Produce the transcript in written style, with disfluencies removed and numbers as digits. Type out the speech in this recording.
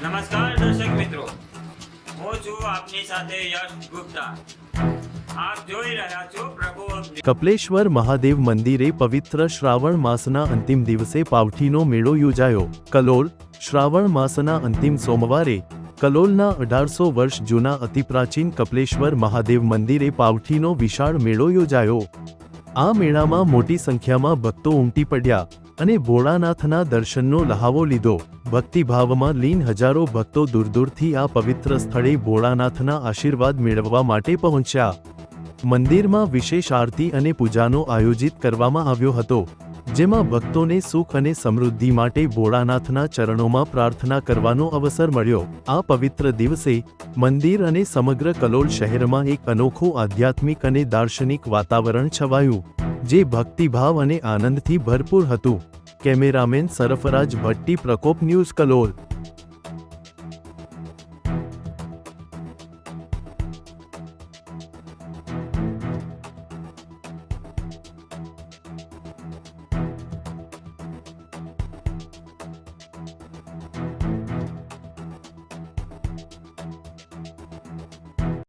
નમસ્કાર દર્શક મિત્રો, હું છું આપની સાથે યશ ગુપ્તા. આપ જોઈ રહ્યા છો પ્રભુ કપલેશ્વર મહાદેવ મંદિરે પવિત્ર શ્રાવણ માસના અંતિમ દિવસે પાવઠીનો મેળો યોજાયો. કલોલ શ્રાવણ માસના અંતિમ સોમવારે કલોલના 1800 વર્ષ જૂના અતિપ્રાચીન કપલેશ્વર મહાદેવ મંદિરે પાવઠીનો વિશાળ મેળો યોજાયો. આ મેળામાં મોટી સંખ્યામાં ભક્તો ઉમટી પડ્યા અને ભોળાનાથના દર્શનનો લહાવો લીધો. ભક્તિભાવમાં લીન હજારો ભક્તો દૂર દૂરથી આ પવિત્ર સ્થળે ભોળાનાથના આશીર્વાદ મેળવવા માટે પહોંચ્યા. મંદિરમાં વિશેષ આરતી અને પૂજાનો આયોજિત કરવામાં આવ્યો હતો, જેમાં ભક્તોને સુખ અને સમૃદ્ધિ માટે ભોળાનાથના ચરણોમાં પ્રાર્થના કરવાનો અવસર મળ્યો. આ પવિત્ર દિવસે મંદિર અને સમગ્ર કલોલ શહેરમાં એક અનોખું આધ્યાત્મિક અને દાર્શનિક વાતાવરણ છવાયું, જે ભક્તિભાવ અને આનંદથી ભરપૂર હતું. કેમેરામેન સરફરાજ ભટ્ટી, પ્રકોપ ન્યૂઝ, કલોલ.